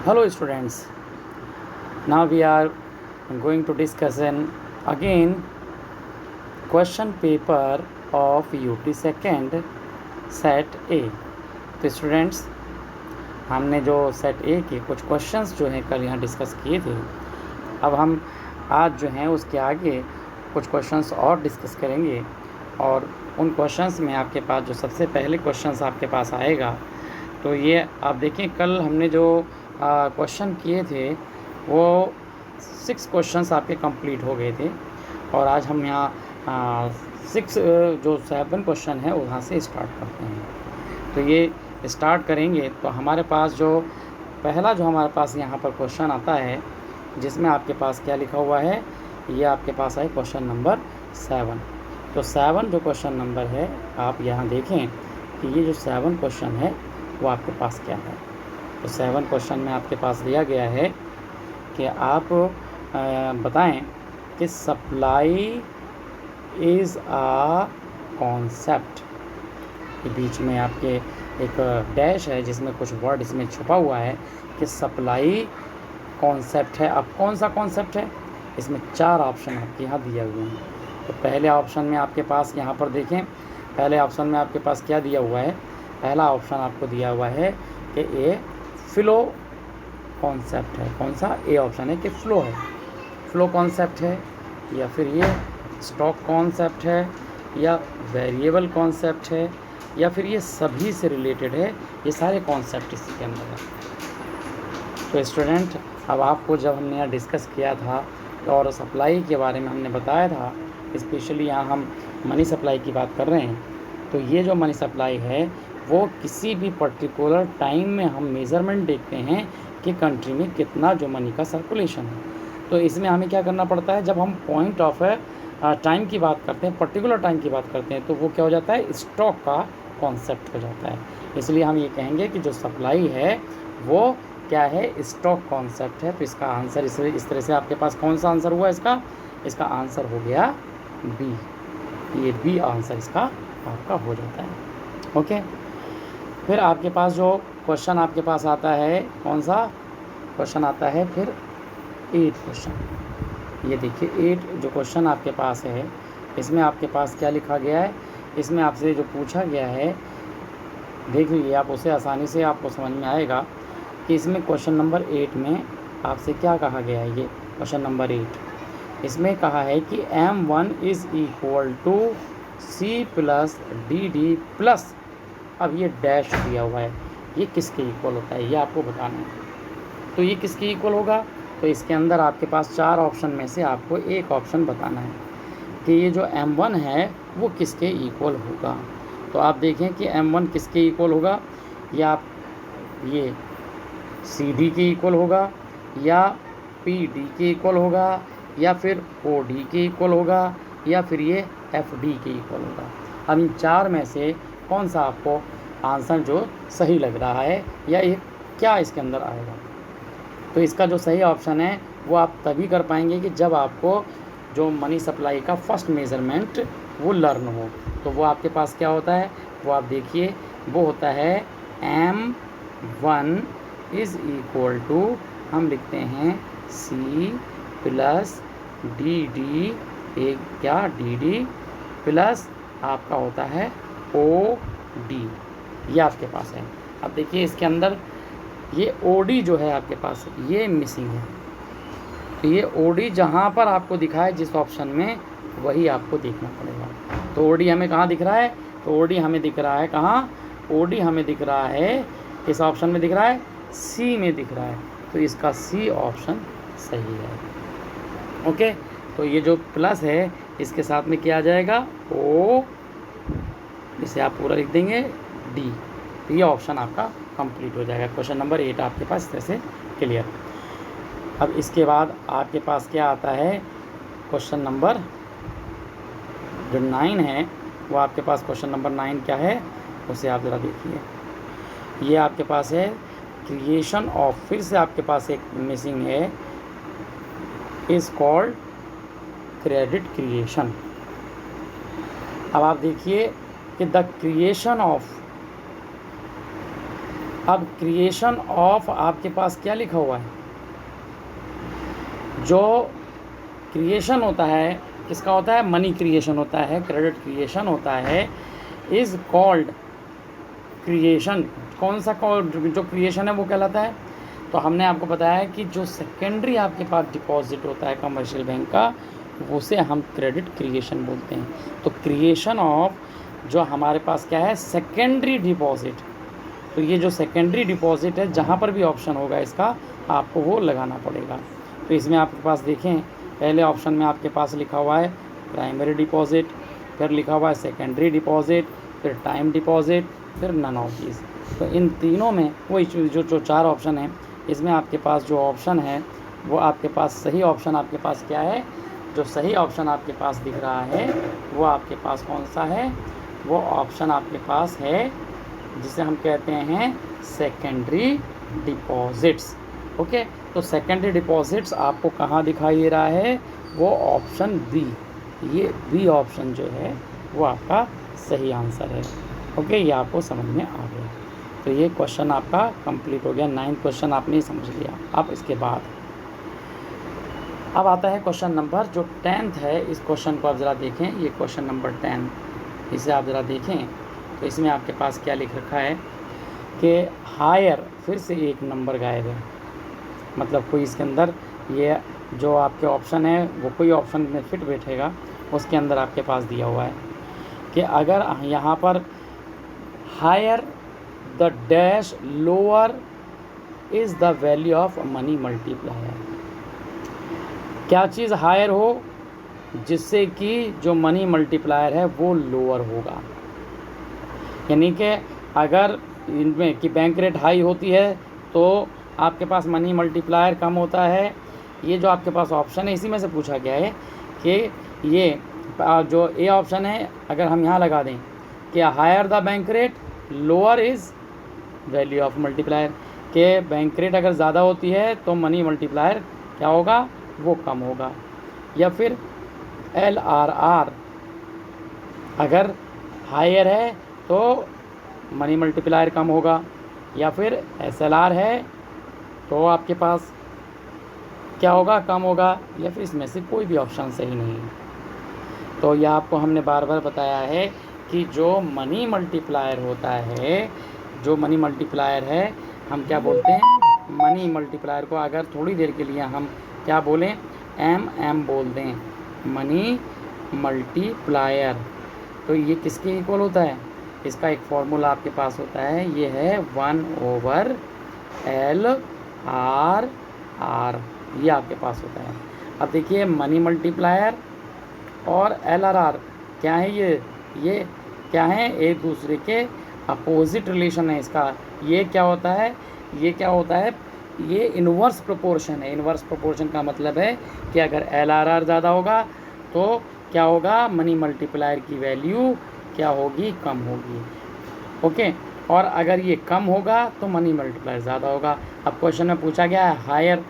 Hello students, now we are going to discuss again question paper of UT second set A। तो students, हमने जो set ए के कुछ questions जो हैं कल यहाँ डिस्कस किए थे, अब हम आज जो हैं उसके आगे कुछ क्वेश्चंस और डिस्कस करेंगे। और उन क्वेश्चंस में आपके पास जो सबसे पहले क्वेश्चंस आपके पास आएगा, तो ये आप देखें कल हमने जो क्वेश्चन किए थे वो 6 क्वेश्चंस आपके कंप्लीट हो गए थे, और आज हम यहाँ 7 क्वेश्चन है वहाँ से स्टार्ट करते हैं। तो ये स्टार्ट करेंगे तो हमारे पास जो पहला जो हमारे पास यहाँ पर क्वेश्चन आता है, जिसमें आपके पास क्या लिखा हुआ है, ये आपके पास है क्वेश्चन नंबर 7। तो 7 जो क्वेश्चन नंबर है, आप यहाँ देखें कि ये जो 7 क्वेश्चन है वो आपके पास क्या है। तो 7 क्वेश्चन में आपके पास दिया गया है कि आप बताएं कि सप्लाई इज़ आ कॉन्सेप्ट, के बीच में आपके एक डैश है जिसमें कुछ वर्ड इसमें छुपा हुआ है कि सप्लाई कॉन्सेप्ट है। अब कौन सा कॉन्सेप्ट है, इसमें 4 ऑप्शन आपके यहाँ दिए हुए हैं। तो पहले ऑप्शन में आपके पास यहाँ पर देखें, पहले ऑप्शन में आपके पास क्या दिया हुआ है, पहला ऑप्शन आपको दिया हुआ है कि ए फ्लो कॉन्सेप्ट है। कौन सा, ए ऑप्शन है कि फ्लो है, फ्लो कॉन्सेप्ट है, या फिर ये स्टॉक कॉन्सेप्ट है, या वेरिएबल कॉन्सेप्ट है, या फिर ये सभी से रिलेटेड है। ये सारे कॉन्सेप्ट इसी के अंदर है। तो स्टूडेंट, अब आपको जब हमने यहाँ डिस्कस किया था और सप्लाई के बारे में हमने बताया था, स्पेशली यहाँ हम मनी सप्लाई की बात कर रहे हैं, तो ये जो मनी सप्लाई है वो किसी भी पर्टिकुलर टाइम में हम मेज़रमेंट देखते हैं कि कंट्री में कितना जो मनी का सर्कुलेशन है। तो इसमें हमें क्या करना पड़ता है, जब हम पॉइंट ऑफ टाइम की बात करते हैं, पर्टिकुलर टाइम की बात करते हैं, तो वो क्या हो जाता है, स्टॉक का कॉन्सेप्ट हो जाता है। इसलिए हम ये कहेंगे कि जो सप्लाई है वो क्या है, स्टॉक कॉन्सेप्ट है। तो इसका आंसर इस तरह से आपके पास कौन सा आंसर हुआ इसका आंसर हो गया बी। ये बी आंसर इसका आपका हो जाता है। ओके, फिर आपके पास जो क्वेश्चन आपके पास आता है, कौन सा क्वेश्चन आता है, फिर 8 क्वेश्चन। ये देखिए 8 जो क्वेश्चन आपके पास है, इसमें आपके पास क्या लिखा गया है, इसमें आपसे जो पूछा गया है, देख लीजिए आप, उसे आसानी से आपको समझ में आएगा कि इसमें क्वेश्चन नंबर 8 में आपसे क्या कहा गया है। ये क्वेश्चन नंबर 8, इसमें कहा है कि M1 is equal to C plus DD plus, अब ये डैश दिया हुआ है, ये किसके इक्वल होता है, ये आपको बताना है। तो ये किसके इक्वल होगा, तो इसके अंदर आपके पास 4 ऑप्शन में से आपको एक ऑप्शन बताना है कि ये जो M1 है वो किसके इक्वल होगा। तो आप देखें कि M1 किसके इक्वल होगा, या आप ये CD के इक्वल होगा, या PD के इक्वल होगा, या फिर OD के इक्वल होगा, या फिर ये FD के इक्वल होगा। अब इन 4 में से कौन सा आपको आंसर जो सही लग रहा है, या ये क्या इसके अंदर आएगा। तो इसका जो सही ऑप्शन है वो आप तभी कर पाएंगे कि जब आपको जो मनी सप्लाई का फर्स्ट मेज़रमेंट वो लर्न हो। तो वो आपके पास क्या होता है, वो आप देखिए, वो होता है M1 इज़ इक्वल टू, हम लिखते हैं C प्लस DD, एक क्या DD प्लस आपका होता है OD, ये आपके पास है। अब देखिए इसके अंदर ये OD जो है आपके पास, ये मिसिंग है। तो ये OD जहाँ पर आपको दिखा है जिस ऑप्शन में, वही आपको देखना पड़ेगा। तो OD हमें कहाँ दिख रहा है, तो OD हमें दिख रहा है कहाँ, OD हमें दिख रहा है किस ऑप्शन में दिख रहा है, C में दिख रहा है। तो इसका C ऑप्शन सही है। ओके, तो ये जो प्लस है इसके साथ में क्या आ जाएगा, O, इसे आप पूरा लिख देंगे D। तो ये ऑप्शन आपका कंप्लीट हो जाएगा। क्वेश्चन नंबर 8 आपके पास इस तरह से क्लियर। अब इसके बाद आपके पास क्या आता है, क्वेश्चन नंबर जो 9 है, वो आपके पास क्वेश्चन नंबर 9 क्या है, उसे आप ज़रा देखिए। ये आपके पास है क्रिएशन ऑफ, फिर से आपके पास एक मिसिंग है, इज़ कॉल्ड क्रेडिट क्रिएशन। अब आप देखिए कि द क्रिएशन ऑफ अब क्रिएशन ऑफ आपके पास क्या लिखा हुआ है, जो क्रिएशन होता है किसका होता है, मनी क्रिएशन होता है, क्रेडिट क्रिएशन होता है, इज़ कॉल्ड क्रिएशन। कौन सा जो क्रिएशन है वो कहलाता है, तो हमने आपको बताया है कि जो सेकेंडरी आपके पास डिपॉजिट होता है कमर्शियल बैंक का, उसे हम क्रेडिट क्रिएशन बोलते हैं। तो क्रिएशन ऑफ जो हमारे पास क्या है, सेकेंडरी डिपॉजिट। तो ये जो सेकेंडरी डिपॉजिट है, जहाँ पर भी ऑप्शन होगा इसका आपको वो लगाना पड़ेगा। तो इसमें आपके पास देखें, पहले ऑप्शन में आपके पास लिखा हुआ है प्राइमरी डिपॉजिट, फिर लिखा हुआ है सेकेंडरी डिपॉजिट, फिर टाइम डिपॉजिट, फिर नन ऑफ दीज। तो इन तीनों में वही जो चार ऑप्शन हैं, इसमें आपके पास जो ऑप्शन है वो आपके पास सही ऑप्शन आपके पास क्या है, जो सही ऑप्शन आपके पास दिख रहा है वो आपके पास कौन सा है, वो ऑप्शन आपके पास है जिसे हम कहते हैं सेकेंडरी डिपॉजिट्स। ओके, तो सेकेंडरी डिपॉजिट्स आपको कहाँ दिखाई दे रहा है, वो ऑप्शन बी, ये बी ऑप्शन जो है वो आपका सही आंसर है। ओके, ये आपको समझ में आ गया। तो ये क्वेश्चन आपका कंप्लीट हो गया, 9 क्वेश्चन आपने समझ लिया। अब इसके बाद अब आता है क्वेश्चन नंबर जो 10th है। इस क्वेश्चन को आप ज़रा देखें, ये क्वेश्चन नंबर 10, इसे आप ज़रा देखें। तो इसमें आपके पास क्या लिख रखा है कि हायर, फिर से एक नंबर गायब है, मतलब कोई इसके अंदर ये जो आपके ऑप्शन है वो कोई ऑप्शन में फिट बैठेगा, उसके अंदर आपके पास दिया हुआ है कि अगर यहाँ पर higher the dash lower is the value of money multiplier. क्या चीज़ हायर हो जिससे कि जो मनी मल्टीप्लायर है वो लोअर होगा, यानी कि अगर इनमें कि बैंक रेट हाई होती है तो आपके पास मनी मल्टीप्लायर कम होता है। ये जो आपके पास ऑप्शन है इसी में से पूछा गया है कि ये जो ए ऑप्शन है अगर हम यहाँ लगा दें कि higher the bank rate lower is value of multiplier, के बैंक रेट अगर ज़्यादा होती है तो मनी मल्टीप्लायर क्या होगा, वो कम होगा। या फिर LRR अगर हायर है तो मनी मल्टीप्लायर कम होगा, या फिर SLR है तो आपके पास क्या होगा, कम होगा, या फिर इसमें से कोई भी ऑप्शन सही नहीं है। तो यह आपको हमने बार बार बताया है कि जो मनी मल्टीप्लायर होता है, जो मनी मल्टीप्लायर है हम क्या बोलते हैं, मनी मल्टीप्लायर को अगर थोड़ी देर के लिए हम क्या बोलें, MM बोल दें, मनी मल्टीप्लायर। तो ये किसके इक्वल होता है, इसका एक फॉर्मूला आपके पास होता है, ये है 1/LRR, ये आपके पास होता है। अब देखिए मनी मल्टीप्लायर और LRR क्या है, ये क्या है, एक दूसरे के अपोजिट रिलेशन है इसका। ये क्या होता है, ये क्या होता है, ये इन्वर्स प्रोपोर्शन है। इन्वर्स प्रोपोर्शन का मतलब है कि अगर LRR ज़्यादा होगा तो क्या होगा, मनी मल्टीप्लायर की वैल्यू क्या होगी, कम होगी। ओके, और अगर ये कम होगा तो मनी मल्टीप्लायर ज़्यादा होगा। अब क्वेश्चन में पूछा गया है हायर,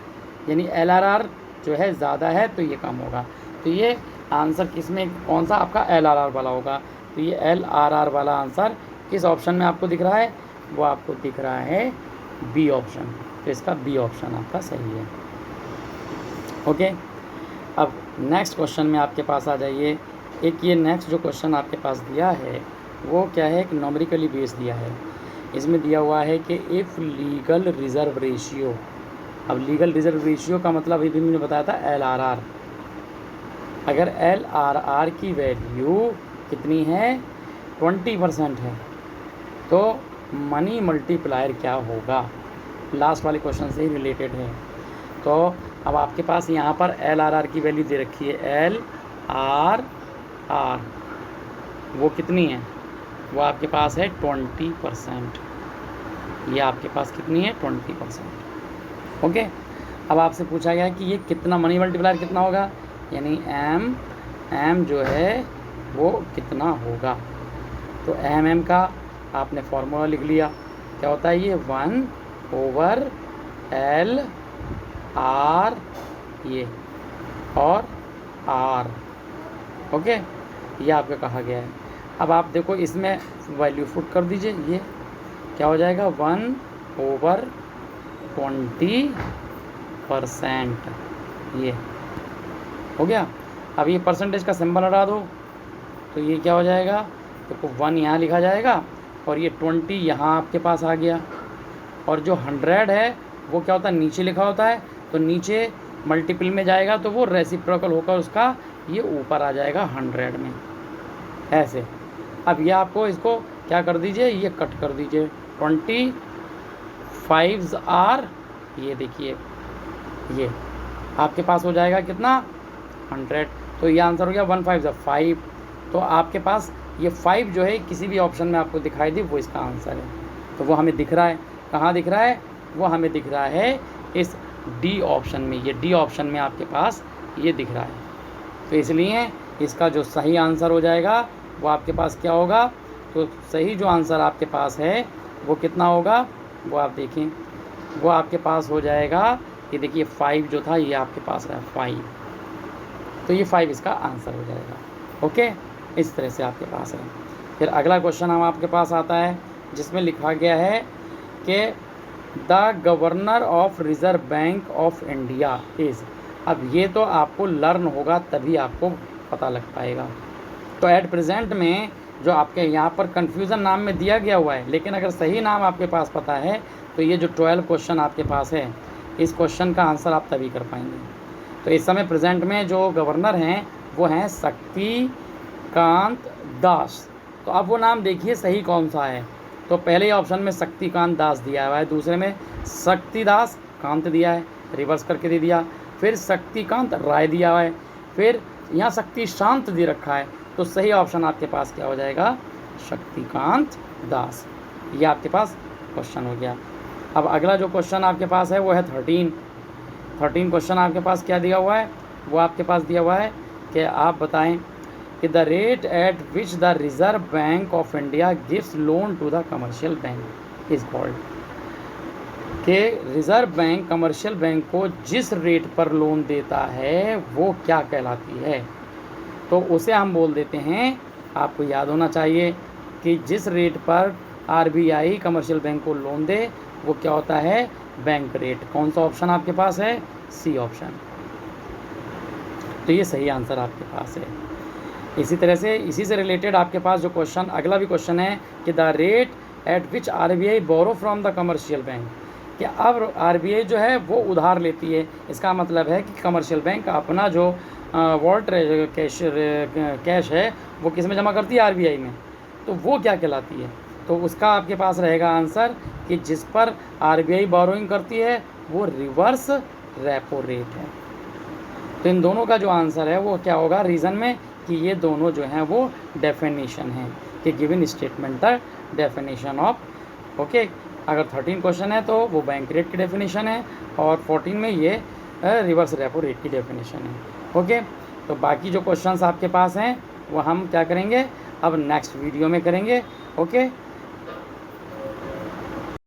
यानी LRR जो है ज़्यादा है तो ये कम होगा। तो ये आंसर किसमें कौन सा आपका LRR वाला होगा, तो ये LRR वाला आंसर किस ऑप्शन में आपको दिख रहा है, वो आपको दिख रहा है बी ऑप्शन। तो इसका बी ऑप्शन आपका सही है। ओके, अब नेक्स्ट क्वेश्चन में आपके पास आ जाइए। एक ये नेक्स्ट जो क्वेश्चन आपके पास दिया है वो क्या है, एक नॉमरिकली बेस दिया है। इसमें दिया हुआ है कि इफ़ लीगल रिज़र्व रेशियो, अब लीगल रिज़र्व रेशियो का मतलब अभी मैंने बताया था LRR, अगर LRR की वैल्यू कितनी है, 20% है, तो मनी मल्टीप्लायर क्या होगा, लास्ट वाले क्वेश्चन से ही रिलेटेड है। तो अब आपके पास यहाँ पर LRR की वैल्यू दे रखी है, LRR वो कितनी है, वो आपके पास है 20%, ये आपके पास कितनी है, 20%। ओके, अब आपसे पूछा गया कि ये कितना मनी मल्टीप्लायर कितना होगा, यानी M जो है वो कितना होगा। तो MM का आपने फॉर्मूला लिख लिया, क्या होता है ये 1/LR ये और R। ओके, ये आपका कहा गया है। अब आप देखो इसमें वैल्यू पुट कर दीजिए, ये क्या हो जाएगा, 1 ओवर 20%, ये हो गया। अब ये परसेंटेज का सिंबल हटा दो तो ये क्या हो जाएगा, देखो 1 यहाँ लिखा जाएगा और ये 20 यहाँ आपके पास आ गया। और जो 100 है वो क्या होता है, नीचे लिखा होता है, तो नीचे मल्टीपल में जाएगा तो वो रेसिप्रोकल होकर उसका ये ऊपर आ जाएगा 100 में, ऐसे। अब ये आपको इसको क्या कर दीजिए, ये कट कर दीजिए, 25 आर, ये देखिए ये आपके पास हो जाएगा कितना, 100। तो ये आंसर हो गया 1 5 5। तो आपके पास ये 5 जो है किसी भी ऑप्शन में आपको दिखाई दे वो इसका आंसर है। तो वो हमें दिख रहा है, कहाँ दिख रहा है, वो हमें दिख रहा है इस डी ऑप्शन में, ये डी ऑप्शन में आपके पास ये दिख रहा है। तो इसलिए इसका जो सही आंसर हो जाएगा वो आपके पास क्या होगा, तो सही जो आंसर आपके पास है वो कितना होगा, वो आप देखें, वो आपके पास हो जाएगा, ये देखिए 5 जो था ये आपके पास है 5, तो ये 5 इसका आंसर हो जाएगा। ओके, इस तरह से आपके पास है। फिर अगला क्वेश्चन हम आपके पास आता है जिसमें लिखा गया है कि the governor of reserve Bank of India is. अब ये तो आपको लर्न होगा तभी आपको पता लग पाएगा। तो एट प्रेजेंट में जो आपके यहाँ पर कन्फ्यूज़न नाम में दिया गया हुआ है, लेकिन अगर सही नाम आपके पास पता है तो ये जो 12 क्वेश्चन आपके पास है, इस क्वेश्चन का आंसर आप तभी कर पाएंगे। तो इस समय प्रेजेंट में जो गवर्नर हैं वो हैं शक्तिकांत दास। तो अब वो नाम देखिए सही कौन सा है। तो पहले ऑप्शन में शक्तिकांत दास दिया हुआ है, दूसरे में शक्तिदास कांत दिया है, रिवर्स करके दे दिया, फिर शक्तिकांत राय दिया हुआ है, फिर यहाँ शक्ति शांत दे रखा है। तो सही ऑप्शन आपके पास क्या हो जाएगा, शक्तिकांत दास। ये आपके पास क्वेश्चन हो गया। अब अगला जो क्वेश्चन आपके पास है वो है 13 क्वेश्चन आपके पास क्या दिया हुआ है, वो आपके पास दिया हुआ है कि आप बताएं कि the rate at which the Reserve Bank of India gives loan to the commercial bank is called. कि रिजर्व बैंक कमर्शियल बैंक को जिस रेट पर लोन देता है वो क्या कहलाती है। तो उसे हम बोल देते हैं, आपको याद होना चाहिए कि जिस रेट पर आरबीआई कमर्शियल बैंक को लोन दे वो क्या होता है, बैंक रेट। कौन सा ऑप्शन आपके पास है, सी ऑप्शन। तो ये सही आंसर आपके पास है। इसी तरह से इसी से रिलेटेड आपके पास जो क्वेश्चन अगला भी क्वेश्चन है कि the rate at which RBI borrow from the commercial bank. कि अब आरबीआई जो है वो उधार लेती है, इसका मतलब है कि कमर्शियल बैंक अपना जो वॉल्ट कैश है वो किस में जमा करती है, आरबीआई में। तो वो क्या कहलाती है, तो उसका आपके पास रहेगा आंसर कि जिस पर आरबीआई बोरोइंग करती है वो रिवर्स रेपो रेट है। तो इन दोनों का जो आंसर है वो क्या होगा, रीज़न में कि ये दोनों जो हैं वो डेफिनेशन हैं कि given statement the definition of. Okay, अगर 13 क्वेश्चन है तो वो बैंक रेट की डेफिनेशन है और 14 में ये रिवर्स रेपो रेट की डेफिनेशन है। ओके, तो बाकी जो क्वेश्चंस आपके पास हैं वो हम क्या करेंगे अब नेक्स्ट वीडियो में करेंगे। ओके।